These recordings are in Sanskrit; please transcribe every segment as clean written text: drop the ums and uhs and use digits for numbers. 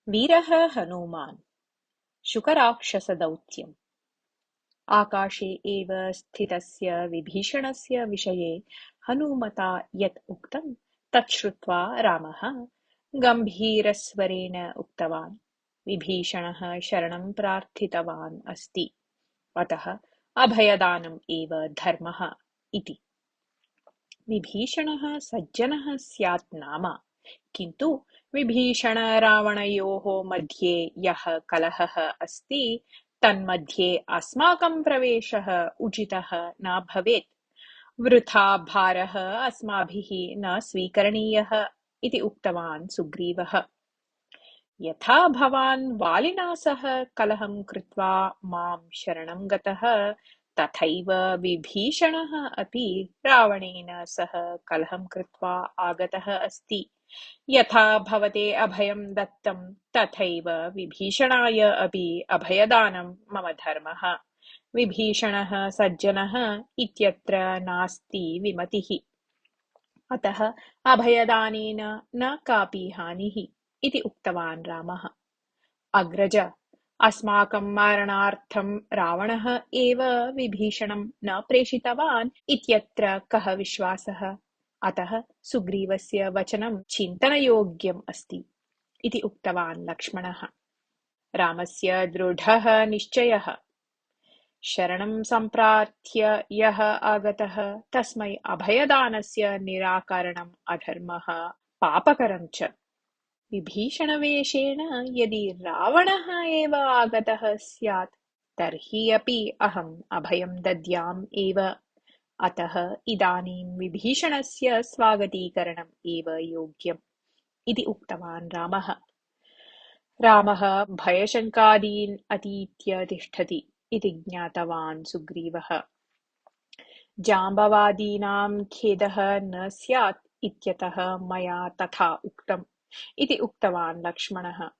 वीरः हनूमान् शुकराक्षसदौत्यम्। आकाशे एव स्थितस्य विभीषणस्य विषये हनूमता यत् उक्तं तत् श्रुत्वा रामः गम्भीरस्वरेण उक्तवान्। विभीषणः शरणं प्रार्थितवान् अस्ति, अतः अभयदानम् एव धर्मः इति। विभीषणः सज्जनः स्यात् नाम, किन्तु विभीषण-रावणयोः मध्ये यः कलहः अस्ति तन्मध्ये अस्माकं प्रवेशः उचितः न भवेत्। वृथा भारः अस्माभिः न स्वीकरणीयः इति उक्तवान् सुग्रीवः। यथा भवान् वालिना सह कलहं कृत्वा मां शरणं गतः, तथैव विभीषणः अपि रावणेन सह कलहं कृत्वा आगतः अस्ति। यथा भवते अभयं दत्तं तथैव विभीषणाय अपि अभयदानं मम धर्मः। विभीषणः सज्जनः इत्यत्र नास्ति विमतिः, अतः अभयदानेन न कापि हानिः इति उक्तवान् रामः। अग्रज, अस्माकं मारणार्थं रावणः एव विभीषणं न प्रेषितवान् इत्यत्र कः विश्वासः? अतः सुग्रीवस्य वचनं चिन्तनयोग्यम् अस्ति इति उक्तवान् लक्ष्मणः। रामस्य दृढः निश्चयः। शरणं सम्प्रार्थ्य यः आगतः तस्मै अभयदानस्य निराकरणम् अधर्मः पापकरं च। विभीषणवेषेण यदि रावणः एव आगतः स्यात् तर्हि अपि अहम् अभयं दद्याम् एव। अतः इदानीं विभीषणस्य स्वागतीकरणम् एव योग्यम् इति उक्तवान् रामः। रामः भयशङ्कादीन् अतीत्य तिष्ठति इति ज्ञातवान् सुग्रीवः। जाम्बवादीनां खेदः न स्यात् इत्यतः मया तथा उक्तम् इति उक्तवान् लक्ष्मणः।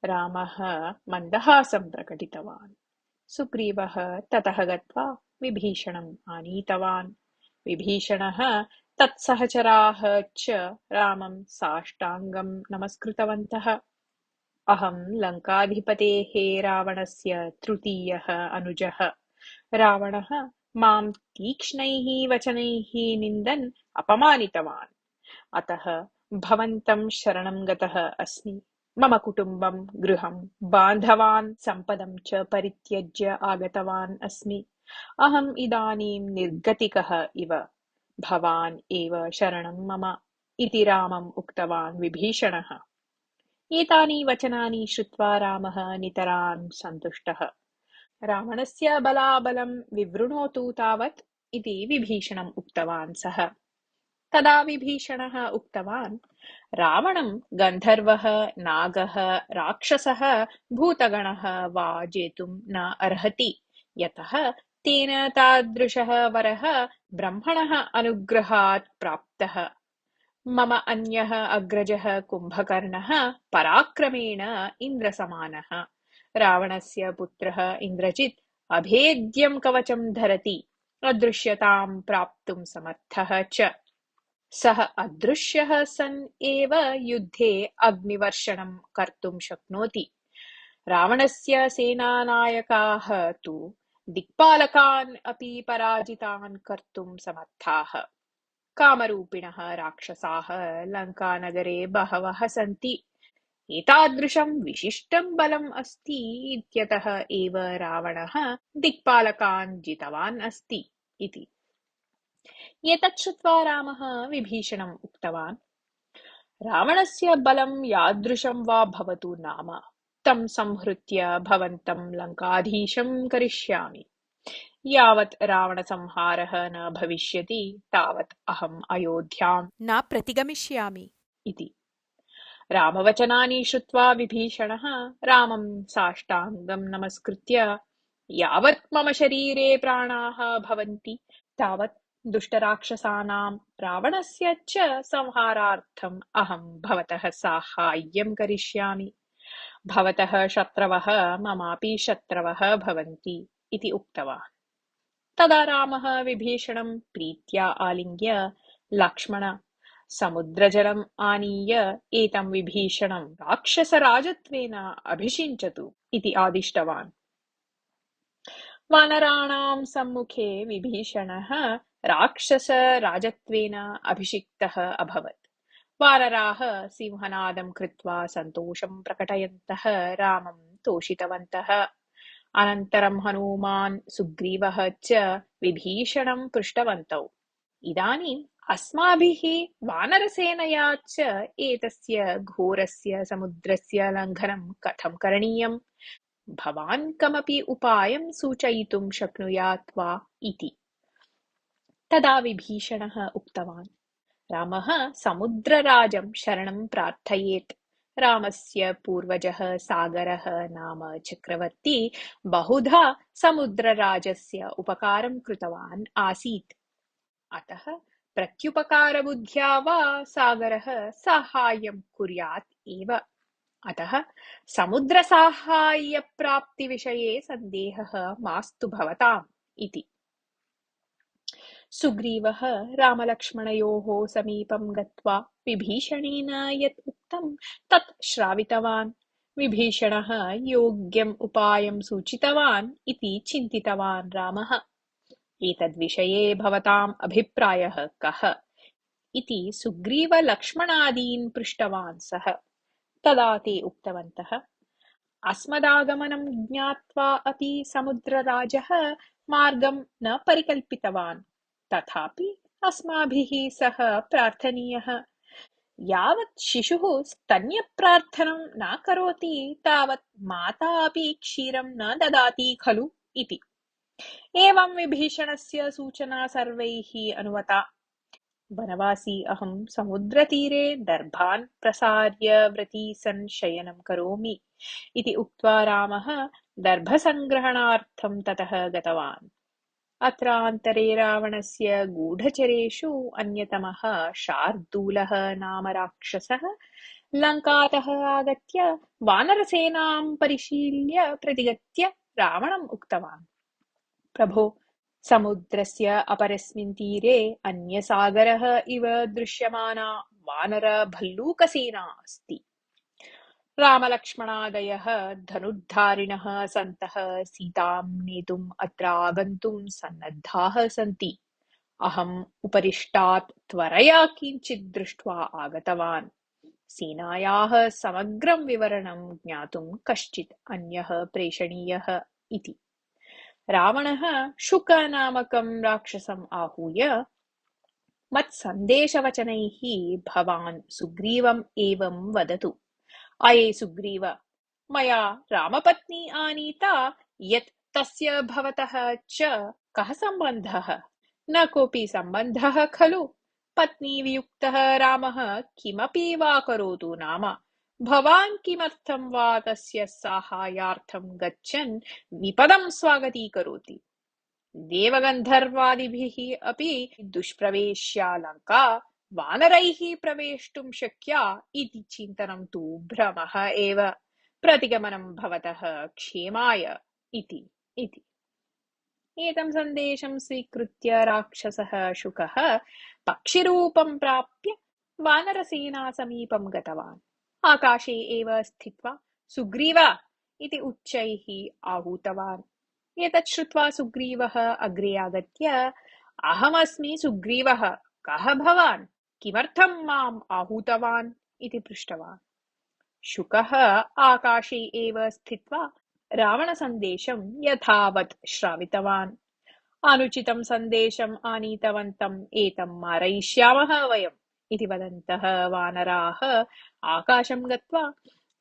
रामः मन्दहासं प्रकटितवान्। सुग्रीवः ततः गत्वा विभीषणम् आनीतवान्। विभीषणः तत्सहचराः च रामं साष्टाङ्गं नमस्कृतवन्तः। अहं लङ्काधिपतेः रावणस्य तृतीयः अनुजः। रावणः मां तीक्ष्णैः वचनैः निन्दन् अपमानितवान्, अतः भवन्तं शरणं गतः अस्मि। मम कुटुम्बं, गृहं, बान्धवान्, सम्पदं च परित्यज्य आगतवान् अस्मि। अहम् इदानीं निर्गतिकः इव। भवान् एव शरणं मम इति रामम् उक्तवान् विभीषणः। एतानि वचनानि श्रुत्वा रामः नितरां सन्तुष्टः। रावणस्य बलाबलं विवृणोतु तावत् इति विभीषणम् उक्तवान् सः। तदा विभीषणः उक्तवान्, रावणं गन्धर्वः, नागः, राक्षसः, भूतगणः वा जेतुं न अर्हति, यतः तेन तादृशः वरः ब्रह्मणः अनुग्रहात् प्राप्तः। मम अन्यः अग्रजः कुम्भकर्णः पराक्रमेण इन्द्रसमानः। रावणस्य पुत्रः इन्द्रजित् अभेद्यं कवचं धरति, अदृश्यतां प्राप्तुं समर्थः च। सः अदृश्यः सन् एव युद्धे अग्निवर्षणं कर्तुं शक्नोति। रावणस्य सेनानायकाः तु दिक्पालकान् अपि पराजितान् कर्तुं समर्थाः। कामरूपिणः राक्षसाः लङ्कानगरे बहवः सन्ति। एतादृशं विशिष्टं बलम् अस्ति इत्यतः एव रावणः दिक्पालकान् जितवान् अस्ति इति। एतत् श्रुत्वा रामः विभीषणम् उक्तवान्, रावणस्य बलं यादृशं वा भवतु नाम, तं संहृत्य भवन्तं लङ्काधीशं करिष्यामि। यावत् रावणसंहारः न भविष्यति तावत् अहम् अयोध्यां न प्रतिगमिष्यामि इति। रामवचनानि श्रुत्वा विभीषणः रामं साष्टाङ्गं नमस्कृत्य, यावत् मम शरीरे प्राणाः भवन्ति तावत् दुष्टराक्षसानां रावणस्य च संहारार्थम् अहं भवतः साहाय्यं करिष्यामि। भवतः शत्रवः ममापि शत्रवः भवन्ति इति उक्तवान्। तदा रामः विभीषणं प्रीत्या आलिङ्ग्य, लक्ष्मण, समुद्रजलम् आनीय एतं विभीषणं राक्षसराजत्वेन अभिषिञ्चतु इति आदिष्टवान्। वानराणां सम्मुखे विभीषणः राक्षसराजत्वेन अभिषिक्तः अभवत्। वानराः सिंहनादं कृत्वा सन्तोषं प्रकटयन्तः रामं तोषितवन्तः। अनन्तरं हनुमान् सुग्रीवः च विभीषणं पृष्टवन्तौ, इदानीम् अस्माभिः वानरसेनया च एतस्य घोरस्य समुद्रस्य लङ्घनं कथं करणीयम्? भवान् कमपि उपायं सूचयितुं शक्नुयात् वा इति। तदा विभीषणः उक्तवान्, रामः समुद्रराजं शरणं प्रार्थयेत्। रामस्य पूर्वजः सागरः नाम चक्रवर्ती बहुधा समुद्रराजस्य उपकारं कृतवान् आसीत्। अतः प्रत्युपकारबुद्ध्या वा सागरः साहाय्यं कुर्यात् एव। अतः समुद्रसाहाय्यप्राप्तिविषये सन्देहः मास्तु भवताम् इति। सुग्रीवः रामलक्ष्मणयोः समीपं गत्वा विभीषणेन यत् उक्तं तत् श्रावितवान्। विभीषणः योग्यम् उपायं सूचितवान् इति चिन्तितवान् रामः। एतद्विषये भवताम् अभिप्रायः कः इति सुग्रीवलक्ष्मणादीन् पृष्टवान् सः। तदा ते उक्तवन्तः, अस्मदागमनं ज्ञात्वा अपि समुद्रराजः मार्गं न परिकल्पितवान्। तथापि अस्माभिः सः प्रार्थनीयः। यावत् शिशुः स्तन्यप्रार्थनं न करोति तावत् माता अपि क्षीरं न ददाति खलु इति। एवं विभीषणस्य सूचना सर्वैः अनुमता। वनवासी अहं समुद्रतीरे दर्भान् प्रसार्य व्रती सन् शयनं करोमि इति उक्त्वा रामः दर्भसङ्ग्रहणार्थं ततः गतवान्। अत्रान्तरे रावणस्य गूढचरेषु अन्यतमः शार्दूलः नाम राक्षसः लङ्कातः आगत्य वानरसेनां परिशील्य प्रतिगत्य रावणम् उक्तवान्, प्रभो, समुद्रस्य अपरस्मिन् तीरे अन्यसागरः इव दृश्यमाना वानरभल्लूकसेना अस्ति। रामलक्ष्मणादयः धनुर्धारिणः सन्तः सीतां नेतुम् अत्र आगन्तुं सन्नद्धाः सन्ति। अहम् उपरिष्टात् त्वरया किञ्चित् दृष्ट्वा आगतवान्। सेनायाः समग्रं विवरणं ज्ञातुं कश्चित् अन्यः प्रेषणीयः इति। रावणः शुकनामकं राक्षसम् आहूय, मत्सन्देशवचनैः भवान् सुग्रीवम् एवं वदतु, अये सुग्रीव, मया रामपत्नी आनीता यत् तस्य भवतः च कः सम्बन्धः? न कोऽपि सम्बन्धः खलु। पत्नीवियुक्तः रामः किमपि वा करोतु नाम भवान् किमर्थं वा तस्य साहाय्यार्थं गच्छन् विपदं स्वागतीकरोति? देवगन्धर्वादिभिः अपि दुष्प्रवेश्या लङ्का वानरैः प्रवेष्टुं शक्या इति चिन्तनं तु भ्रमः एव। प्रतिगमनं भवतः क्षेमाय इति। एतं सन्देशं स्वीकृत्य राक्षसः शुकः पक्षिरूपं प्राप्य वानरसेनासमीपं गतवान्। आकाशे एव स्थित्वा सुग्रीव इति उच्चैः आहूतवान्। एतत् श्रुत्वा सुग्रीवः अग्रे आगत्य, अहमस्मि सुग्रीवः, कः भवान्? किमर्थं माम् आहूतवान् इति पृष्टवान्। शुकः आकाशे एव स्थित्वा रावणसन्देशं यथावत् श्रावितवान्। अनुचितं सन्देशम् आनीतवन्तम् एतं मारयिष्यामः वयम् इति वदन्तः वानराः आकाशं गत्वा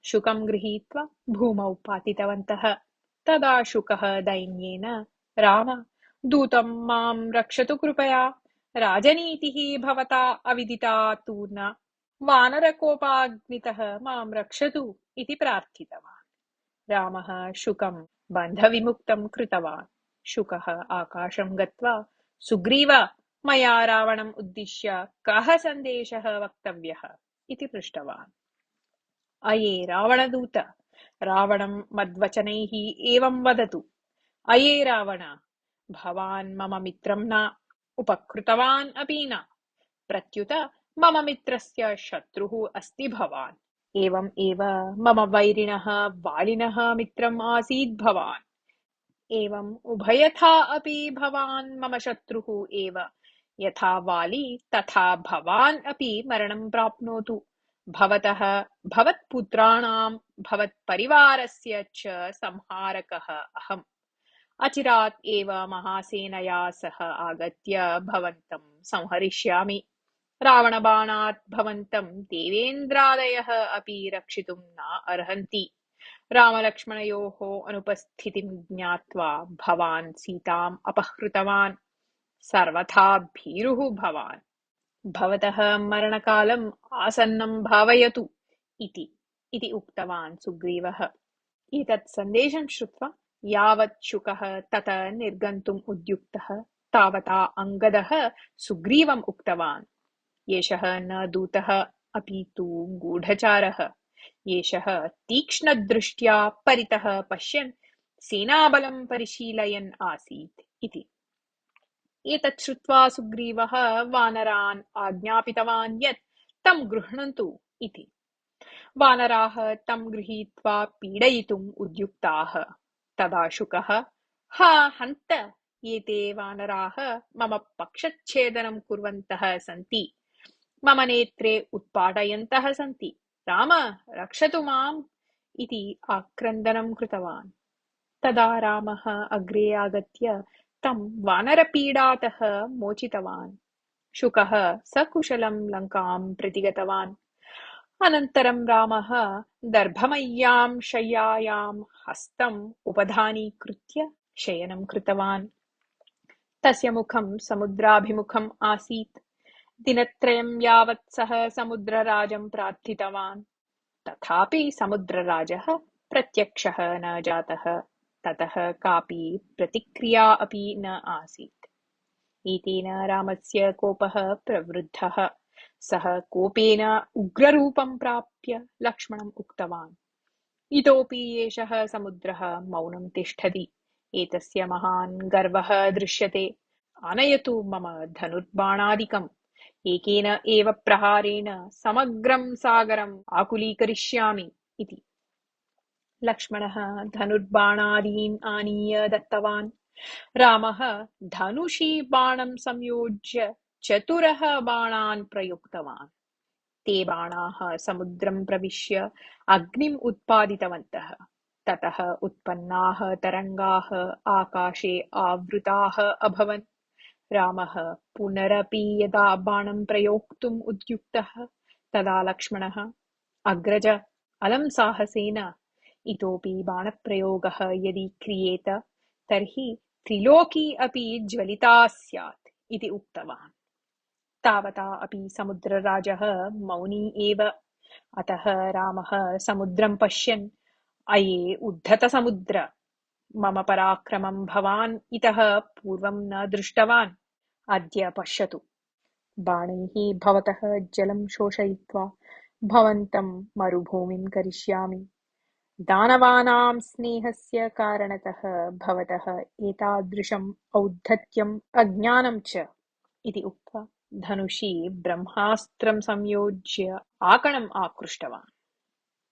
शुकं गृहीत्वा भूमौ पातितवन्तः। तदा शुकः दैन्येन, राम, दूतं मां रक्षतु कृपया, राजनीतिः भवता अविदिता तु न, वानरकोपाग्नितः मां रक्षतु इति प्रार्थितवान्। रामः शुकं बन्धविमुक्तं कृतवान्। शुकः आकाशं गत्वा, सुग्रीव, मया रावणम् उद्दिश्य कः सन्देशः वक्तव्यः इति पृष्टवान्। अये रावणदूत, रावणं मद्वचनैः एवं वदतु, अये रावण, भवान् मम मित्रं न, उपकृतवान् अपि न, प्रत्युत मम मित्रस्य शत्रुः अस्ति भवान्। एवम् एव मम वैरिणः वालिनः मित्रम् आसीत् भवान्। एवम् उभयथा अपि भवान् मम शत्रुः एव। यथा वाली तथा भवान् अपि मरणं प्राप्नोतु। भवतः, भवत्पुत्राणां, भवत्परिवारस्य च संहारकः अहम्। अचिरात् एव महासेनया सह आगत्य भवन्तं संहरिष्यामि। रावणबाणात् भवन्तं देवेन्द्रादयः अपि रक्षितुं न अर्हन्ति। रामलक्ष्मणयोः अनुपस्थितिं ज्ञात्वा भवान् सीताम् अपहृतवान्। सर्वथा भीरुः भवान्। भवतः मरणकालम् आसन्नं भावयतु इति इति उक्तवान् सुग्रीवः। एतत् सन्देशं श्रुत्वा यावत् शुकः ततः निर्गन्तुम् उद्युक्तः तावता अङ्गदः सुग्रीवम् उक्तवान्, एषः न दूतः अपि तु गूढचारः। एषः तीक्ष्णदृष्ट्या परितः पश्यन् सेनाबलं परिशीलयन् आसीत् इति। एतत् श्रुत्वा सुग्रीवः वानरान् आज्ञापितवान् यत् तं गृह्णन्तु इति। वानराः तं गृहीत्वा पीडयितुम् उद्युक्ताः। तदा शुकः, हा हन्त, एते वानराः मम पक्षच्छेदनं कुर्वन्तः सन्ति, मम नेत्रे उत्पाटयन्तः सन्ति, राम रक्षतु माम् इति आक्रन्दनं कृतवान्। तदा रामः अग्रे आगत्य तं वानरपीडातः मोचितवान्। शुकः सकुशलं लङ्कां प्रति गतवान्। अनन्तरं रामः दर्भमय्यां शय्यायां हस्तम् उपधानीकृत्य शयनं कृतवान्। तस्य मुखं समुद्राभिमुखम् आसीत्। दिनत्रयं यावत् सः समुद्रराजं प्रार्थितवान्, तथापि समुद्रराजः प्रत्यक्षः न जातः। ततः कापि प्रतिक्रिया अपि न आसीत्। एतेन रामस्य कोपः प्रवृद्धः। सः कोपेन उग्ररूपं प्राप्य लक्ष्मणम् उक्तवान्, इतोपि एषः समुद्रः मौनं तिष्ठति। एतस्य महान् गर्वः दृश्यते। आनयतु मम धनुर्बाणादिकम्। एकेन एव प्रहारेण समग्रं सागरम् आकुलीकरिष्यामि इति। लक्ष्मणः धनुर्बाणादीन् आनीय दत्तवान्। रामः धनुषि बाणं संयोज्य चतुरः बाणान् प्रयुक्तवान्। ते बाणाः समुद्रं प्रविश्य अग्निम् उत्पादितवन्तः। ततः उत्पन्नाः तरङ्गाः आकाशे आवृताः अभवन्। रामः पुनरपि यदा बाणं प्रयोक्तुम् उद्युक्तः तदा लक्ष्मणः, अग्रज, अलं साहसेन इतोपि बाणप्रयोगः यदि क्रियेत तर्हि त्रिलोकी अपि ज्वलिता स्यात् इति उक्तवान्। तावता अपि समुद्रराजः मौनी एव। अतः रामः समुद्रं पश्यन्, अये उद्धतसमुद्र, मम पराक्रमं भवान् इतः पूर्वं न दृष्टवान्। अद्य पश्यतु, बाणैः भवतः जलं शोषयित्वा भवन्तं मरुभूमिं करिष्यामि। दानवानां स्नेहस्य कारणतः भवतः एतादृशम् औद्धत्यम् अज्ञानं च इति उक्त्वा धनुषि ब्रह्मास्त्रं संयोज्य आकणम् आकृष्टवान्।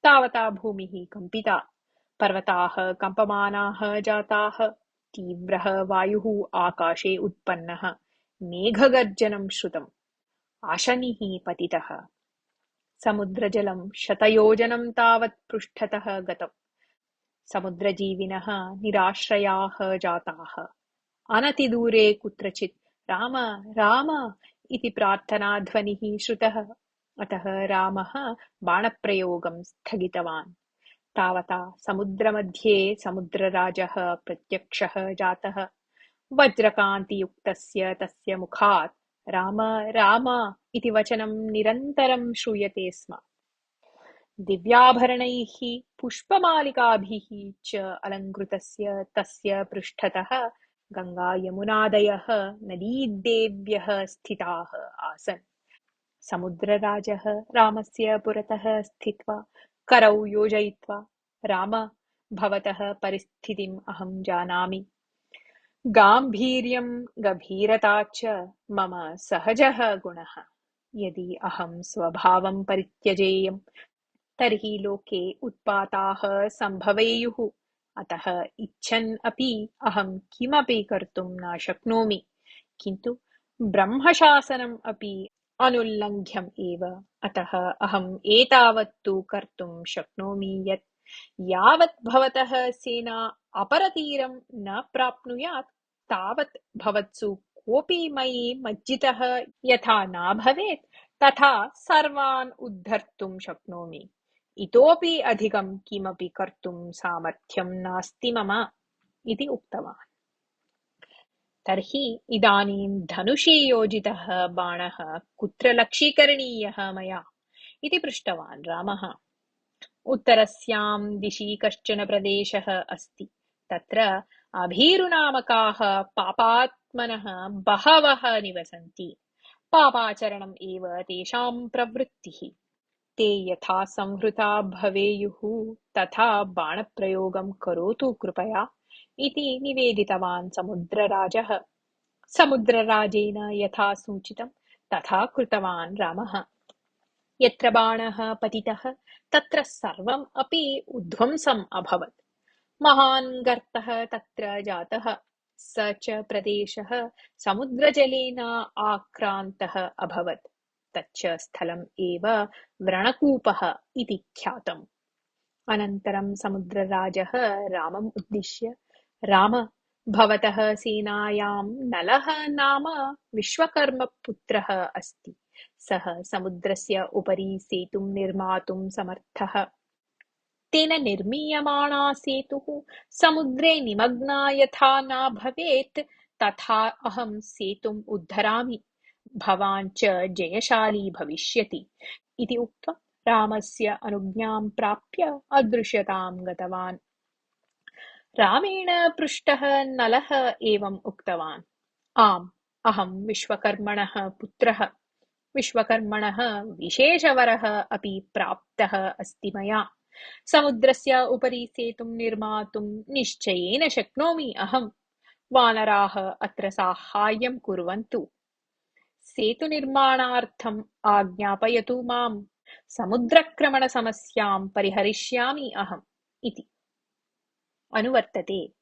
तावता भूमिः कम्पिता, पर्वताः कम्पमानाः जाताः, तीव्रः वायुः आकाशे उत्पन्नः, मेघगर्जनं श्रुतम्, आशनिः पतितः, समुद्रजलं शतयोजनं तावत् पृष्ठतः गतम्। समुद्रजीविनः निराश्रयाः जाताः। अनतिदूरे कुत्रचित् राम राम इति प्रार्थनाध्वनिः श्रुतः। अतः रामः बाणप्रयोगं स्थगितवान्। तावता समुद्रमध्ये समुद्रराजः प्रत्यक्षः जातः। वज्रकान्तियुक्तस्य तस्य मुखात् राम राम इति वचनं निरन्तरं श्रूयते स्म। दिव्याभरणैः पुष्पमालिकाभिः च अलङ्कृतस्य तस्य पृष्ठतः गङ्गायमुनादयः नदीदेव्यः स्थिताः आसन्। समुद्रराजः रामस्य पुरतः स्थित्वा करौ योजयित्वा, राम, भवतः परिस्थितिम् अहं जानामि। गाम्भीर्यं गभीरता च मम सहजः गुणः। यदि अहं स्वभावं परित्यजेयं तर्हि लोके उत्पाताः सम्भवेयुः। अतः इच्छन् अपि अहं किमपि कर्तुं न शक्नोमि। किन्तु ब्रह्मशासनम् अपि अनुल्लङ्घ्यम् एव। अतः अहम् एतावत् तु कर्तुं शक्नोमि यत् यावत् भवतः सेना अपरतीरं न प्राप्नुयात् तावत् भवत्सु कोऽपि मयि मज्जितः यथा न भवेत् तथा सर्वान् उद्धर्तुं शक्नोमि। इतोपि अधिकं किमपि कर्तुं सामर्थ्यं नास्ति मम इति उक्तवान्। तर्हि इदानीं धनुषि योजितः बाणः कुत्र लक्ष्यीकरणीयः मया इति पृष्टवान् रामः। उत्तरस्यां दिशि कश्चन प्रदेशः अस्ति। तत्र अभीरुनामकाः पापात्मनः बहवः निवसन्ति। पापाचरणम् एव तेषां प्रवृत्तिः। ते यथा संहृता भवेयुः तथा बाणप्रयोगं करोतु कृपया इति निवेदितवान् समुद्रराजः। समुद्रराजेन यथा सूचितं तथा कृतवान् रामः। यत्र बाणः पतितः तत्र सर्वम् अपि उद्ध्वंसम् अभवत्। महान् गर्तः तत्र जातः। स च प्रदेशः समुद्रजलेन आक्रान्तः अभवत्। तच्च स्थलम् एव व्रणकूपः इति ख्यातम्। अनन्तरं समुद्रराजः रामम् उद्दिश्य, राम, भवतः सेनायां नलः नाम विश्वकर्मपुत्रः अस्ति। सः समुद्रस्य उपरि सेतुं निर्मातुं समर्थः। तेन निर्मीयमाणा सेतुः समुद्रे निमग्ना यथा न भवेत् तथा अहं सेतुम् उद्धरामि। भवान् च जयशाली भविष्यति इति उक्त्वा रामस्य अनुज्ञां प्राप्य अदृश्यतां गतवान्। रामेण पृष्टः नलः एवम् उक्तवान्, आम्, अहं विश्वकर्मणः पुत्रः। विश्वकर्मणः विशेषवरः अपि प्राप्तः अस्ति मया। समुद्रस्य उपरि सेतुं निर्मातुं निश्चयेन शक्नोमि अहम्। वानराः अत्र साहाय्यं कुर्वन्तु। सेतुनिर्माणार्थम् आज्ञापयतु माम्। समुद्रक्रमणसमस्यां परिहरिष्यामि अहम् इति अनुवर्तते।